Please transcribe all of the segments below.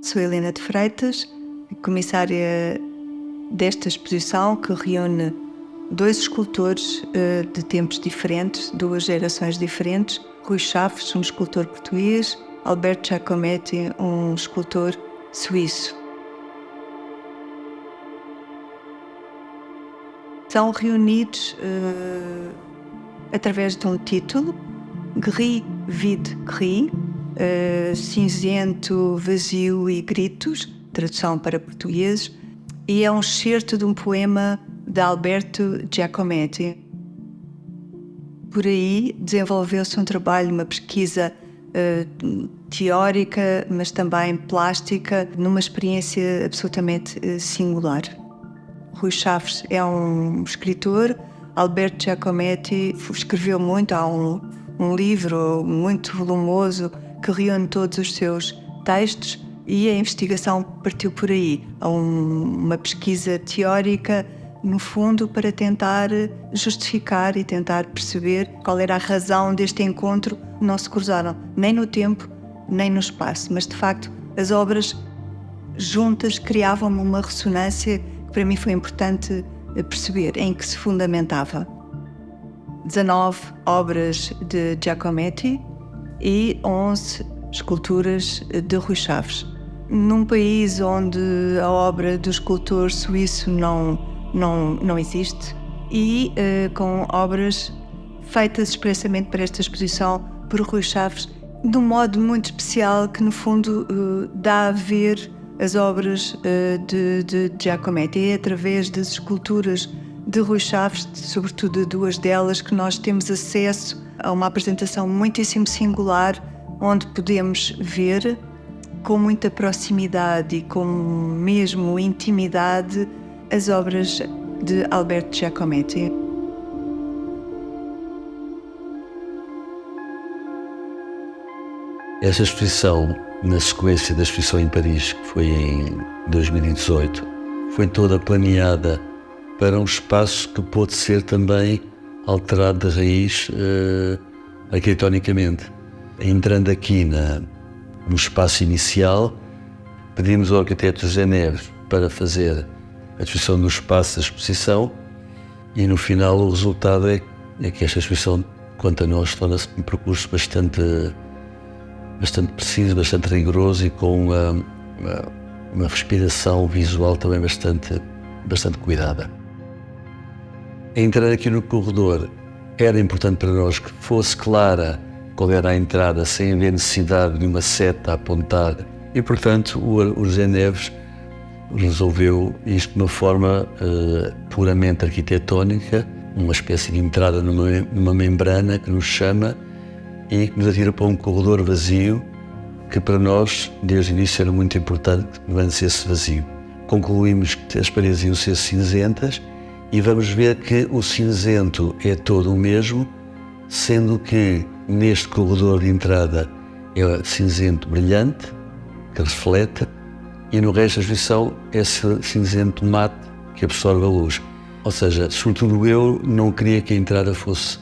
Sou Helena de Freitas, comissária desta exposição que reúne dois escultores de tempos diferentes, duas gerações diferentes. Rui Chaves, um escultor português, Alberto Giacometti, um escultor suíço. São reunidos através de um título, Gris, vide, gris, cinzento, vazio e gritos, tradução para português, e é um excerto de um poema de Alberto Giacometti. Por aí desenvolveu-se um trabalho, uma pesquisa teórica, mas também plástica, numa experiência absolutamente singular. Rui Chaves é um escritor, Alberto Giacometti escreveu muito, há um livro muito volumoso que reúne todos os seus textos e a investigação partiu por aí. Há uma pesquisa teórica, no fundo, para tentar justificar e tentar perceber qual era a razão deste encontro. Não se cruzaram nem no tempo, nem no espaço, mas de facto as obras juntas criavam uma ressonância que para mim foi importante perceber, em que se fundamentava. 19 obras de Giacometti e 11 esculturas de Rui Chaves. Num país onde a obra do escultor suíço não existe e com obras feitas expressamente para esta exposição por Rui Chaves, de um modo muito especial que no fundo dá a ver as obras de Giacometti. É através das esculturas de Rui Chaves, sobretudo de duas delas, que nós temos acesso a uma apresentação muitíssimo singular, onde podemos ver com muita proximidade e com mesmo intimidade as obras de Alberto Giacometti. Essa exposição, na sequência da exposição em Paris, que foi em 2018, foi toda planeada para um espaço que pôde ser também alterado de raiz arquitetonicamente. Entrando aqui no espaço inicial, pedimos ao arquiteto José Neves para fazer a descrição do espaço da exposição e no final o resultado é que esta exposição, quanto a nós, torna-se um percurso bastante preciso, bastante rigoroso e com uma respiração visual também bastante cuidada. Entrar aqui no corredor era importante para nós que fosse clara qual era a entrada, sem haver necessidade de uma seta a apontar. E, portanto, o José Neves resolveu isto de uma forma puramente arquitetónica, uma espécie de entrada numa membrana que nos chama e que nos atira para um corredor vazio, que para nós, desde o início, era muito importante que permanecesse vazio. Concluímos que as paredes iam ser cinzentas e vamos ver que o cinzento é todo o mesmo, sendo que neste corredor de entrada é cinzento brilhante, que reflete, e no resto da exposição é cinzento mate, que absorve a luz. Ou seja, sobretudo eu não queria que a entrada fosse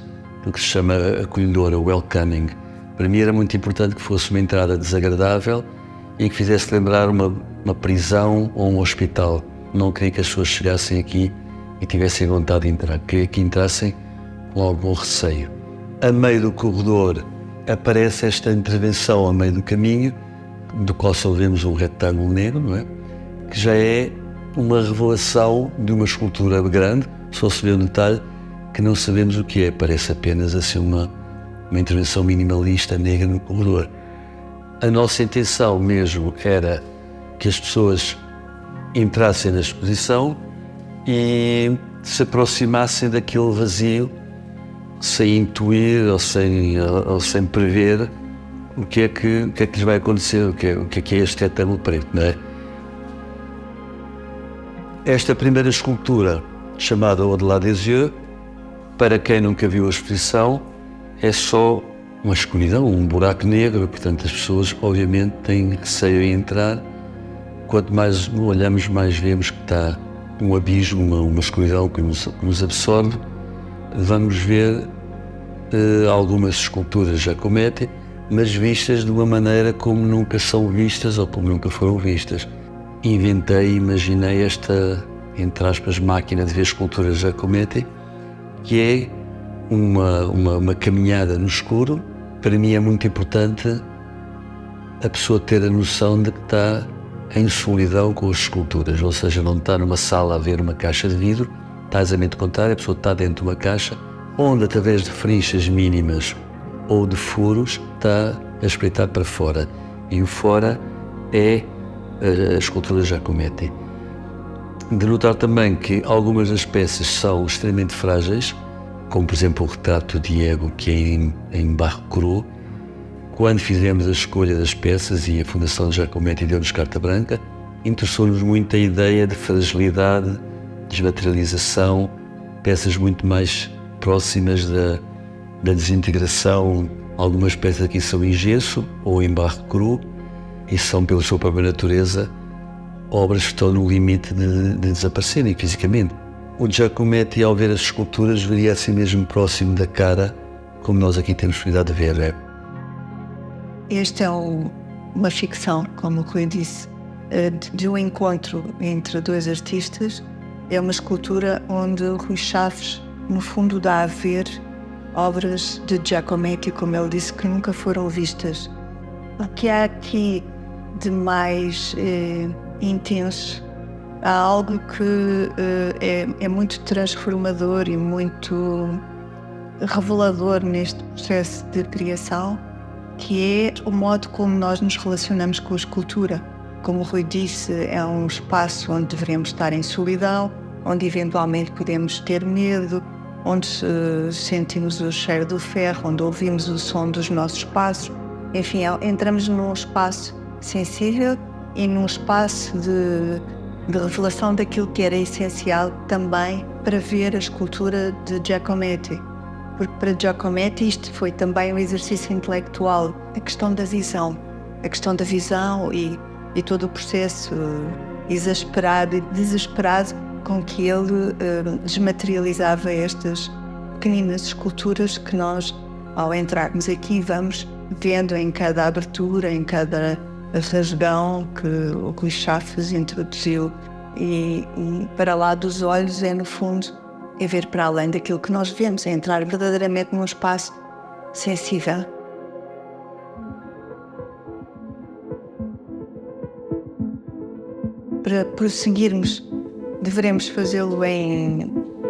o que se chama acolhedora, welcoming. Para mim era muito importante que fosse uma entrada desagradável e que fizesse lembrar uma prisão ou um hospital. Não queria que as pessoas chegassem aqui e tivessem vontade de entrar. Queria que entrassem com algum receio. A meio do corredor aparece esta intervenção a meio do caminho, do qual só vemos um retângulo negro, não é? Que já é uma revelação de uma escultura grande, só se vê um detalhe que não sabemos o que é, parece apenas assim uma intervenção minimalista negra no corredor. A nossa intenção mesmo era que as pessoas entrassem na exposição e se aproximassem daquele vazio sem intuir ou sem prever o que é que lhes vai acontecer, o que é este retângulo preto, não é? Esta primeira escultura, chamada Au-delà des yeux, para quem nunca viu a exposição, é só uma escuridão, um buraco negro, portanto as pessoas obviamente têm receio em entrar. Quanto mais olhamos, mais vemos que está um abismo, uma escuridão que nos absorve. Vamos ver algumas esculturas Giacometti, mas vistas de uma maneira como nunca são vistas ou como nunca foram vistas. Inventei e imaginei esta, entre aspas, máquina de ver esculturas Giacometti, que é uma caminhada no escuro. Para mim é muito importante a pessoa ter a noção de que está em solidão com as esculturas, ou seja, não está numa sala a ver uma caixa de vidro, está exatamente o contrário, a pessoa está dentro de uma caixa, onde através de frinchas mínimas ou de furos está a espreitar para fora, e o fora é a escultura Giacometti. De notar também que algumas das peças são extremamente frágeis, como por exemplo o retrato de Diego, que é em barro cru. Quando fizemos a escolha das peças e a Fundação Giacometti deu-nos carta branca, interessou-nos muito a ideia de fragilidade, desmaterialização, peças muito mais próximas da desintegração. Algumas peças aqui são em gesso ou em barro cru e são, pela sua própria natureza, obras que estão no limite de desaparecerem fisicamente. O Giacometti, ao ver as esculturas, veria assim mesmo próximo da cara, como nós aqui temos possibilidade de ver. Este é uma ficção, como o Rui disse, de um encontro entre dois artistas. É uma escultura onde o Rui Chaves, no fundo, dá a ver obras de Giacometti, como ele disse, que nunca foram vistas. O que há aqui de mais intenso, há algo que é muito transformador e muito revelador neste processo de criação, que é o modo como nós nos relacionamos com a escultura. Como o Rui disse, é um espaço onde devemos estar em solidão, onde eventualmente podemos ter medo, onde sentimos o cheiro do ferro, onde ouvimos o som dos nossos passos. Enfim, entramos num espaço sensível e num espaço de revelação daquilo que era essencial também para ver a escultura de Giacometti. Porque para Giacometti isto foi também um exercício intelectual, a questão da visão e todo o processo exasperado e desesperado com que ele desmaterializava estas pequeninas esculturas que nós, ao entrarmos aqui, vamos vendo em cada abertura, em cada rasgão que o Rui Chaves introduziu. E para lá dos olhos é, no fundo, é ver para além daquilo que nós vemos, é entrar verdadeiramente num espaço sensível. Para prosseguirmos, devemos fazê-lo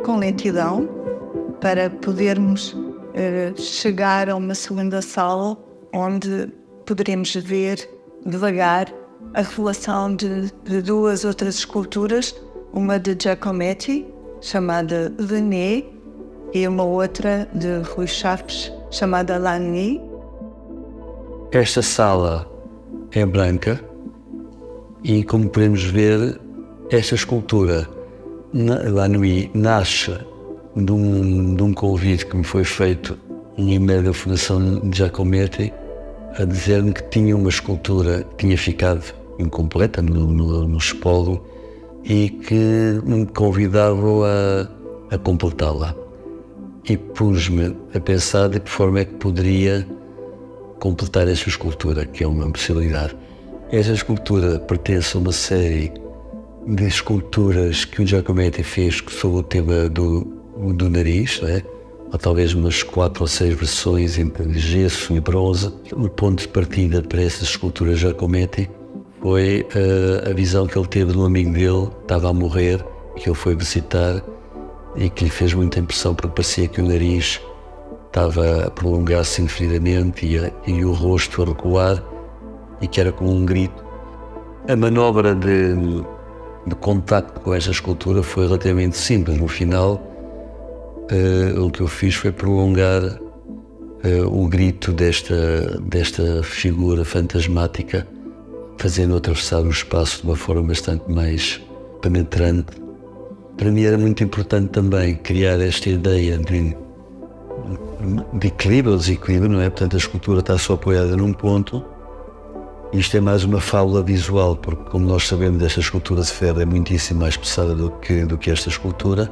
com lentidão, para podermos chegar a uma segunda sala onde poderemos ver devagar a revelação de duas outras esculturas, uma de Giacometti, chamada René, e uma outra de Rui Chaves, chamada La Nuit. Esta sala é branca e, como podemos ver, esta escultura, La Nuit, nasce de um convite que me foi feito em e-mail da Fundação Giacometti a dizer-me que tinha uma escultura que tinha ficado incompleta no espólio e que me convidavam a completá-la. E pus-me a pensar de que forma é que poderia completar esta escultura, que é uma possibilidade. Esta escultura pertence a uma série de esculturas que o Giacometti fez sobre o tema do nariz, né? Ou talvez umas 4 ou 6 versões entre gesso e bronze. O ponto de partida para essas esculturas Giacometti foi a visão que ele teve de um amigo dele, que estava a morrer, que ele foi visitar e que lhe fez muita impressão porque parecia que o nariz estava a prolongar-se infinitamente e o rosto a recuar e que era como um grito. A manobra de contacto com esta escultura foi relativamente simples. No final, o que eu fiz foi prolongar o grito desta figura fantasmática, fazendo atravessar o espaço de uma forma bastante mais penetrante. Para mim era muito importante também criar esta ideia de equilíbrio ou desequilíbrio, não é? Portanto, a escultura está só apoiada num ponto. Isto é mais uma fábula visual, porque, como nós sabemos, esta escultura de ferro é muitíssimo mais pesada do que esta escultura,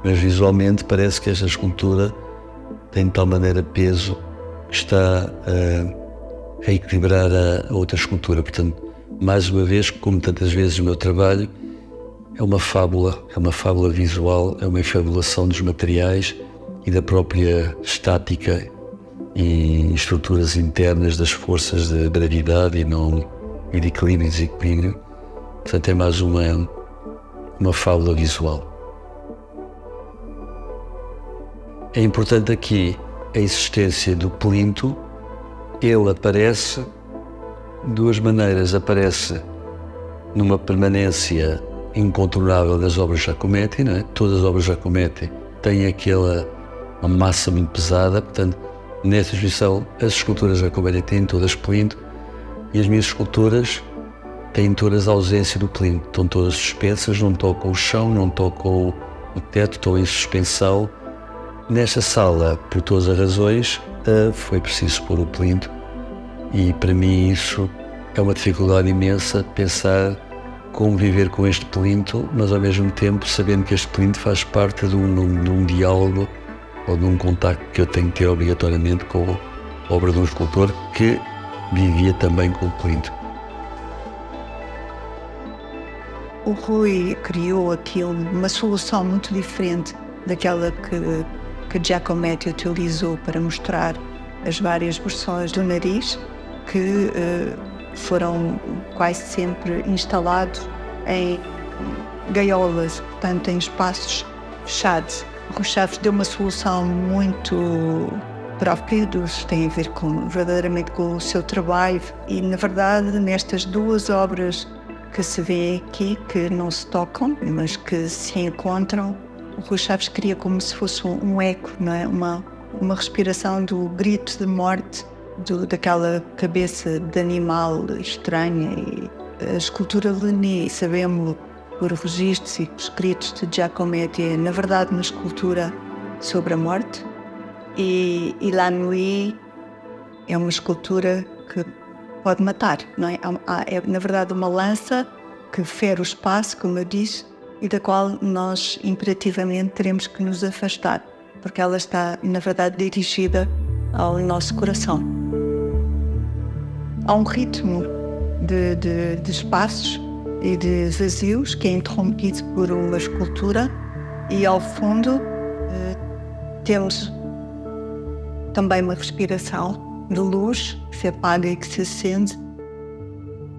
mas visualmente parece que esta escultura tem de tal maneira peso que está a equilibrar a outra escultura. Portanto, mais uma vez, como tantas vezes o meu trabalho, é uma fábula visual, é uma fabulação dos materiais e da própria estática e estruturas internas das forças de gravidade e de equilíbrio e desequilíbrio. Portanto, é mais uma fábula visual. É importante aqui a existência do plinto. Ele aparece de duas maneiras. Aparece numa permanência incontornável das obras Giacometti, não é? Todas as obras Giacometti têm uma massa muito pesada, portanto, nesta exposição as esculturas Giacometti têm todas plinto e as minhas esculturas têm todas a ausência do plinto. Estão todas suspensas, não tocam o chão, não tocam o teto, estão em suspensão. Nesta sala, por todas as razões, foi preciso pôr o plinto e para mim isso é uma dificuldade imensa, pensar como viver com este plinto, mas ao mesmo tempo sabendo que este plinto faz parte de um diálogo ou de um contacto que eu tenho que ter obrigatoriamente com a obra de um escultor que vivia também com o plinto. O Rui criou aqui uma solução muito diferente daquela que Giacometti utilizou para mostrar as várias versões do nariz, que foram quase sempre instalados em gaiolas, portanto em espaços fechados. O Rui Chaves deu uma solução muito própria, tem a ver verdadeiramente com o seu trabalho e, na verdade, nestas duas obras que se vê aqui, que não se tocam, mas que se encontram, o Rui Chaves cria como se fosse um eco, não é? Uma respiração do grito de morte daquela cabeça de animal estranha. E a escultura Leni, sabemos por registros e escritos de Giacometti, é na verdade uma escultura sobre a morte, e La Nuit é uma escultura que pode matar, não é? É na verdade uma lança que fere o espaço, como eu disse, e da qual nós imperativamente teremos que nos afastar, porque ela está, na verdade, dirigida ao nosso coração. Há um ritmo de espaços e de vazios que é interrompido por uma escultura e, ao fundo, temos também uma respiração de luz que se apaga e que se acende.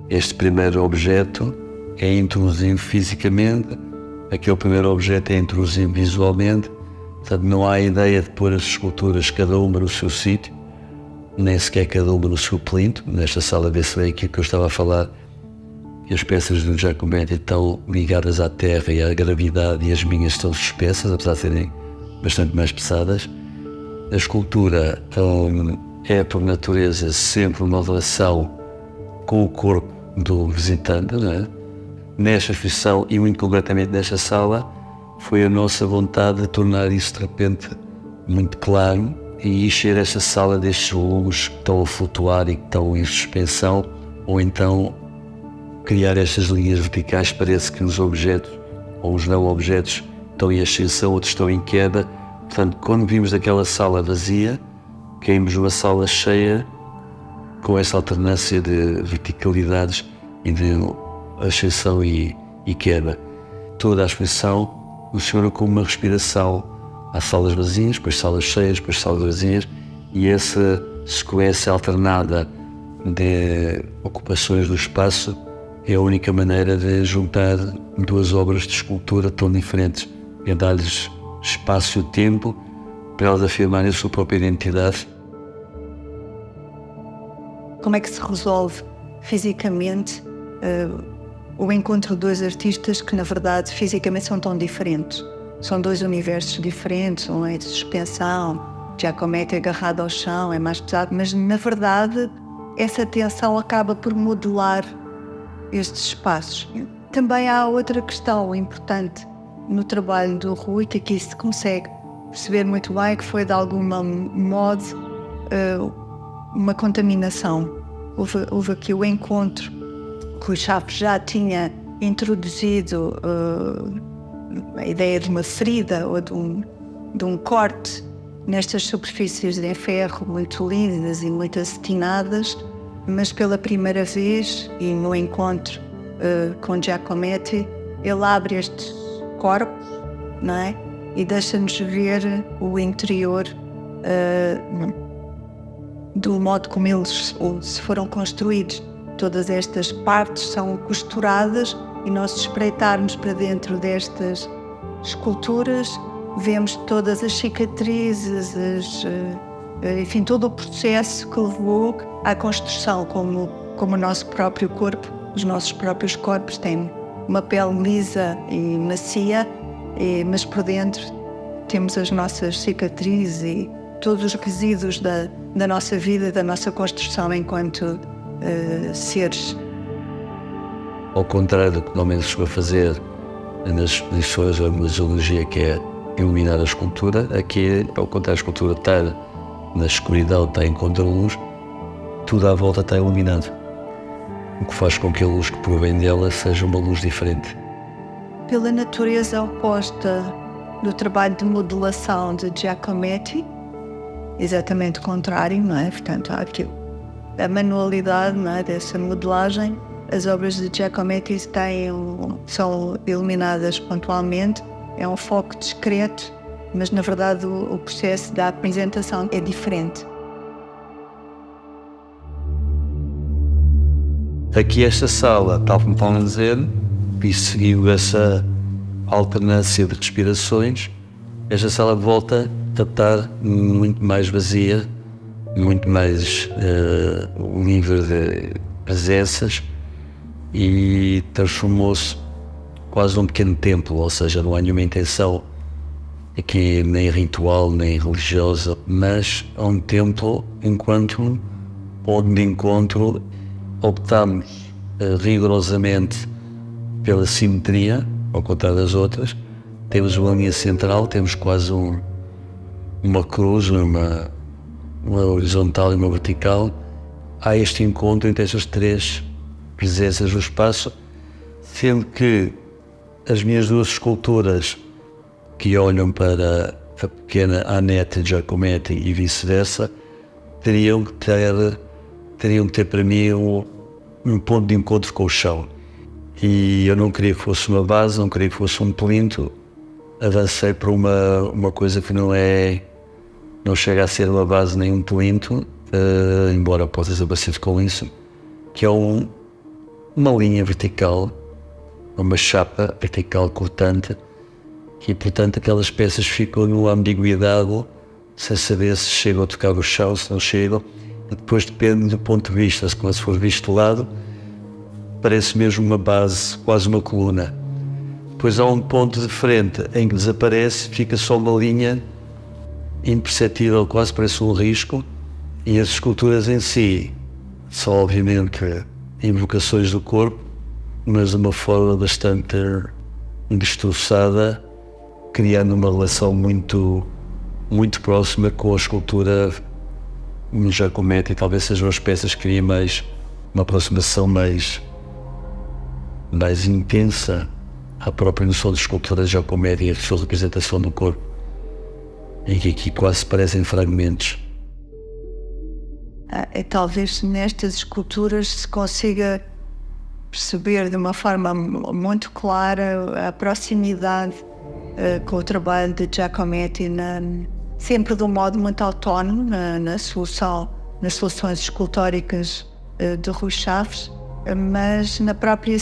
Este primeiro objeto é introduzido fisicamente, aquele primeiro objeto é introduzido visualmente, portanto não há ideia de pôr as esculturas cada uma no seu sítio, nem sequer cada uma no seu plinto. Nesta sala vê-se bem aquilo que eu estava a falar, que as peças do Giacometti estão ligadas à terra e à gravidade e as minhas estão suspensas, apesar de serem bastante mais pesadas. A escultura é por natureza sempre uma relação com o corpo do visitante, não é? Nesta exposição e muito concretamente nesta sala foi a nossa vontade de tornar isso de repente muito claro e encher esta sala destes volumes que estão a flutuar e que estão em suspensão, ou então criar estas linhas verticais. Parece que os objetos ou os não objetos estão em ascensão, outros estão em queda. Portanto, quando vimos aquela sala vazia, caímos numa sala cheia com essa alternância de verticalidades e de ascensão e queda. Toda a exposição funciona como uma respiração. Há salas vazias, depois salas cheias, depois salas vazias, e essa sequência alternada de ocupações do espaço é a única maneira de juntar duas obras de escultura tão diferentes, é dar-lhes espaço e tempo para elas afirmarem a sua própria identidade. Como é que se resolve fisicamente o encontro de dois artistas que, na verdade, fisicamente são tão diferentes? São dois universos diferentes, um é de suspensão, Giacometti é agarrado ao chão, é mais pesado, mas, na verdade, essa tensão acaba por modelar estes espaços. Também há outra questão importante no trabalho do Rui, que aqui se consegue perceber muito bem, que foi, de algum modo, uma contaminação. Houve aqui o encontro. Rui Chaves já tinha introduzido a ideia de uma ferida ou de um corte nestas superfícies de ferro muito lívidas e muito acetinadas, mas pela primeira vez, e no encontro com Giacometti, ele abre estes corpos, não é? E deixa-nos ver o interior do modo como eles se foram construídos. Todas estas partes são costuradas e nós, se espreitarmos para dentro destas esculturas, vemos todas as cicatrizes, enfim, todo o processo que levou à construção, como o nosso próprio corpo. Os nossos próprios corpos têm uma pele lisa e macia, mas por dentro temos as nossas cicatrizes e todos os resíduos da nossa vida, da nossa construção enquanto seres. Ao contrário do que normalmente se chegou a fazer nas exposições ou na geologia, que é iluminar a escultura, aqui, ao contrário, a escultura está na escuridão, está em contra-luz, tudo à volta está iluminado, o que faz com que a luz que provém dela seja uma luz diferente. Pela natureza oposta do trabalho de modelação de Giacometti, exatamente o contrário, não é? Portanto, há aqui a manualidade, não é, dessa modelagem. As obras de Giacometti são iluminadas pontualmente, é um foco discreto, mas na verdade o processo da apresentação é diferente. Aqui esta sala, tal como estão a dizer, e seguiu essa alternância de respirações, esta sala volta a estar muito mais vazia, muito mais livre de presenças, e transformou-se quase num pequeno templo, ou seja, não há nenhuma intenção aqui nem ritual nem religiosa, mas é um templo enquanto ponto de encontro. Optamos rigorosamente pela simetria, ao contrário das outras. Temos uma linha central, temos quase uma cruz, uma horizontal e uma vertical. Há este encontro entre estas três presenças do espaço, sendo que as minhas duas esculturas que olham para a pequena Annette Giacometti e vice-versa teriam que ter para mim um ponto de encontro com o chão. E eu não queria que fosse uma base, não queria que fosse um plinto. Avancei para uma coisa que não chega a ser uma base nem um plinto, embora possa ser bastante com isso, que é uma linha vertical, uma chapa vertical cortante, e portanto aquelas peças ficam numa ambiguidade, sem saber se chegam a tocar o chão, se não chegam. E depois depende do ponto de vista, se for visto de lado, parece mesmo uma base, quase uma coluna. Depois há um ponto de frente em que desaparece, fica só uma linha imperceptível, quase parece um risco, e as esculturas em si são obviamente invocações do corpo, mas de uma forma bastante destroçada, criando uma relação muito, muito próxima com a escultura no Giacometti. Talvez sejam as peças que criam uma aproximação mais intensa à própria noção de escultura de Giacometti e a sua representação do corpo, em que aqui quase parecem fragmentos. Talvez nestas esculturas se consiga perceber de uma forma muito clara a proximidade com o trabalho de Giacometti, sempre de um modo muito autónomo nas soluções escultóricas de Rui Chaves, mas na própria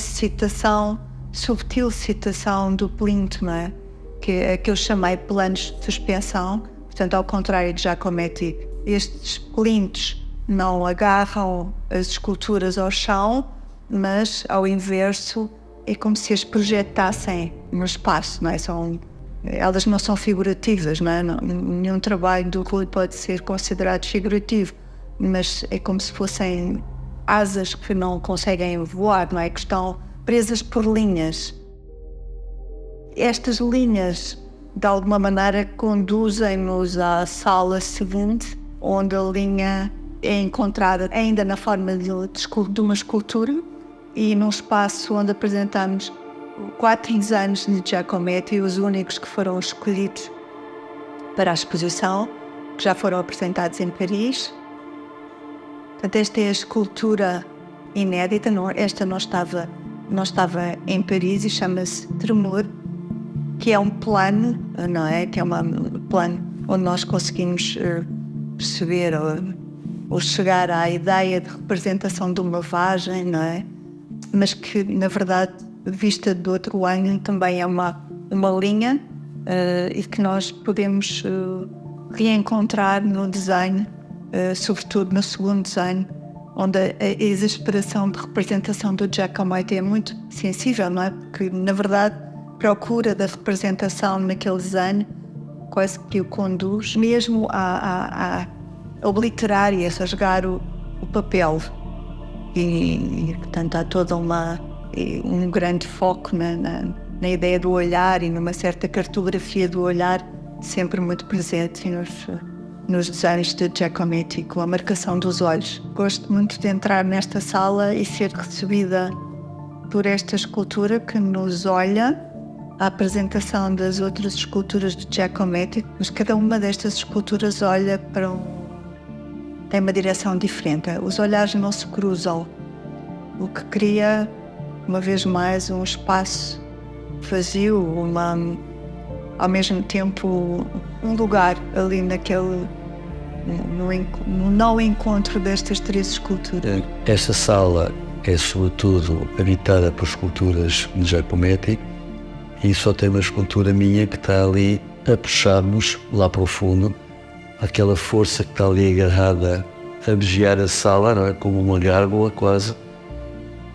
subtil citação do plinto, não é? Que é que eu chamei planos de suspensão. Portanto, ao contrário de Giacometti, estes plintos não agarram as esculturas ao chão, mas ao inverso é como se as projetassem no espaço, não é? Elas não são figurativas, não é? Nenhum trabalho do Rui pode ser considerado figurativo, mas é como se fossem asas que não conseguem voar, não é? Que estão presas por linhas. Estas linhas, de alguma maneira, conduzem-nos à sala seguinte, onde a linha é encontrada ainda na forma de uma escultura, e num espaço onde apresentamos 4 designs de Giacometti, os únicos que foram escolhidos para a exposição, que já foram apresentados em Paris. Portanto, esta é a escultura inédita, esta não estava em Paris e chama-se Tremor, que é um plano, não é? Que é um plano onde nós conseguimos perceber ou chegar à ideia de representação de uma vagem, não é? Mas que, na verdade, vista de outro ângulo, também é uma linha e que nós podemos reencontrar no desenho, sobretudo no segundo desenho, onde a exasperação de representação do Giacometti é muito sensível, não é? Porque, na verdade, procura da representação naquele desenho quase que o conduz mesmo a obliterar e a rasgar o papel. E, portanto, há toda um grande foco na ideia do olhar e numa certa cartografia do olhar sempre muito presente nos desenhos de Giacometti, com a marcação dos olhos. Gosto muito de entrar nesta sala e ser recebida por esta escultura que nos olha, a apresentação das outras esculturas de Giacometti, mas cada uma destas esculturas olha tem uma direção diferente. Os olhares não se cruzam, o que cria, uma vez mais, um espaço vazio, ao mesmo tempo um lugar ali no não encontro destas três esculturas. Esta sala é sobretudo habitada por esculturas de Giacometti e só tem uma escultura minha que está ali a puxar-nos lá para o fundo, aquela força que está ali agarrada a vigiar a sala, não é? Como uma gárgula quase,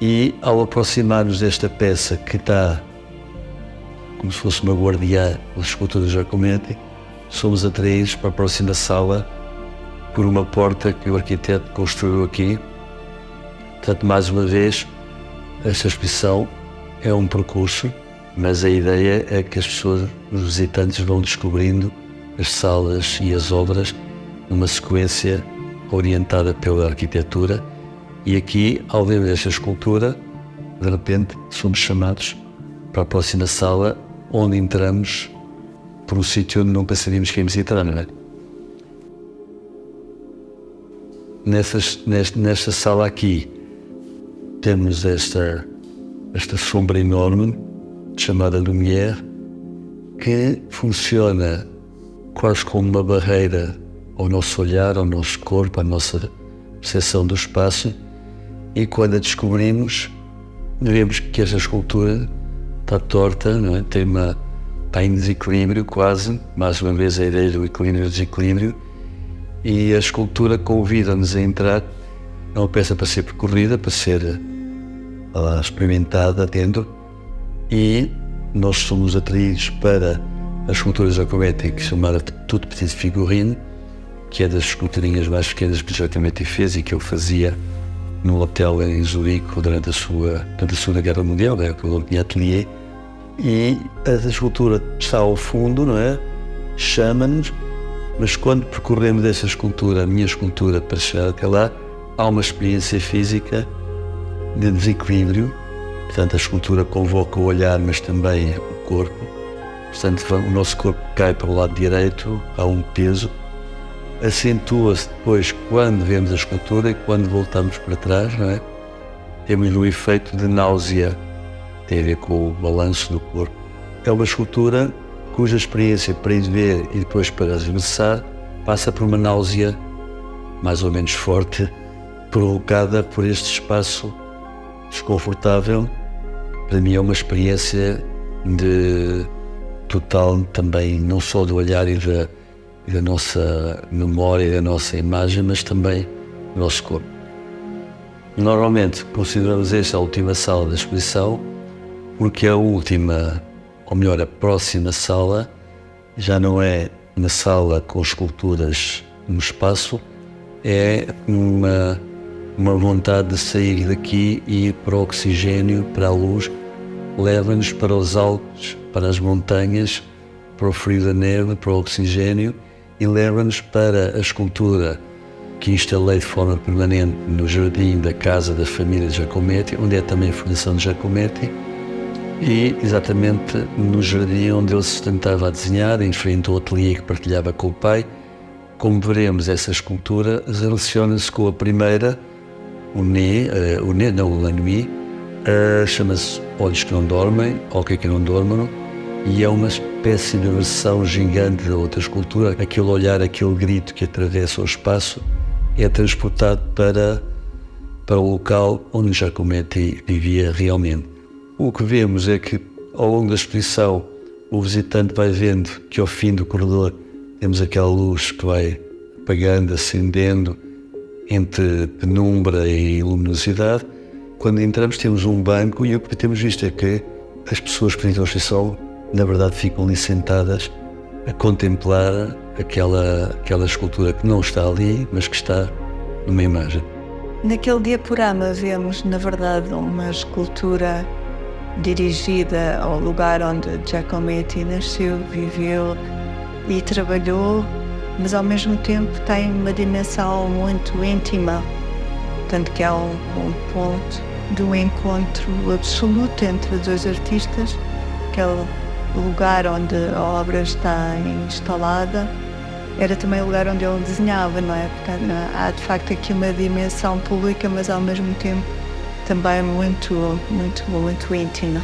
e ao aproximar-nos desta peça que está como se fosse uma guardiã das esculturas de Giacometti, somos atraídos para a próxima sala por uma porta que o arquiteto construiu aqui. Portanto, mais uma vez, esta exposição é um percurso, mas a ideia é que as pessoas, os visitantes, vão descobrindo as salas e as obras numa sequência orientada pela arquitetura. E aqui, ao ver esta escultura, de repente somos chamados para a próxima sala, onde entramos por um sítio onde não pensaríamos que íamos entrar, não é? Nesta sala aqui temos esta sombra enorme chamada Lumière, que funciona quase como uma barreira ao nosso olhar, ao nosso corpo, à nossa percepção do espaço, e quando a descobrimos vemos que esta escultura está torta, não é? Está em desequilíbrio quase, mais uma vez a ideia do equilíbrio e do desequilíbrio, e a escultura convida-nos a entrar numa peça para ser percorrida, para ser experimentada dentro, e nós somos atraídos para a escultura de Giacometti, que se chamava Toute Petite Figurine, que é das esculturinhas mais pequenas que Giacometti fez e que eu fazia no hotel em Zurique durante a Segunda Guerra Mundial, né, que eu tinha ateliê, e a escultura está ao fundo, não é? Chama-nos, mas quando percorremos essa escultura, a minha escultura, para chegar até lá, há uma experiência física de desequilíbrio. Portanto, a escultura convoca o olhar, mas também o corpo. Portanto, o nosso corpo cai para o lado direito, há um peso. Acentua-se depois quando vemos a escultura e quando voltamos para trás, não é? Temos um efeito de náusea, tem a ver com o balanço do corpo. É uma escultura cuja experiência para ir ver e depois para regressar passa por uma náusea mais ou menos forte, provocada por este espaço desconfortável. Para mim é uma experiência de total também, não só do olhar e da nossa memória e da nossa imagem, mas também do nosso corpo. Normalmente consideramos esta a última sala da exposição, porque a última, ou melhor, a próxima sala, já não é uma sala com esculturas no espaço, é uma vontade de sair daqui e ir para o oxigênio, para a luz, leva-nos para os Alpes, para as montanhas, para o frio da neve, para o oxigênio, e leva-nos para a escultura que instalei de forma permanente no jardim da casa da família Giacometti, onde é também a fundação de Giacometti, e exatamente no jardim onde ele se sustentava a desenhar, em frente ao ateliê que partilhava com o pai, como veremos, essa escultura relaciona-se com a primeira, o La Nuit, chama-se Olhos que não dormem, ou que não dormam, e é uma espécie de versão gigante da outra escultura. Aquele olhar, aquele grito que atravessa o espaço é transportado para o local onde Giacometti vivia realmente. O que vemos é que, ao longo da exposição, o visitante vai vendo que ao fim do corredor temos aquela luz que vai apagando, acendendo, entre penumbra e luminosidade. Quando entramos temos um banco e o que temos visto é que as pessoas que visitam a exposição, na verdade, ficam ali sentadas a contemplar aquela escultura que não está ali, mas que está numa imagem. Naquele diaporama vemos, na verdade, uma escultura dirigida ao lugar onde Giacometti nasceu, viveu e trabalhou, mas ao mesmo tempo tem uma dimensão muito íntima, tanto que há um ponto do encontro absoluto entre dois artistas, aquele lugar onde a obra está instalada, era também o lugar onde ele desenhava, não é? Portanto, há de facto aqui uma dimensão pública, mas ao mesmo tempo também muito íntima.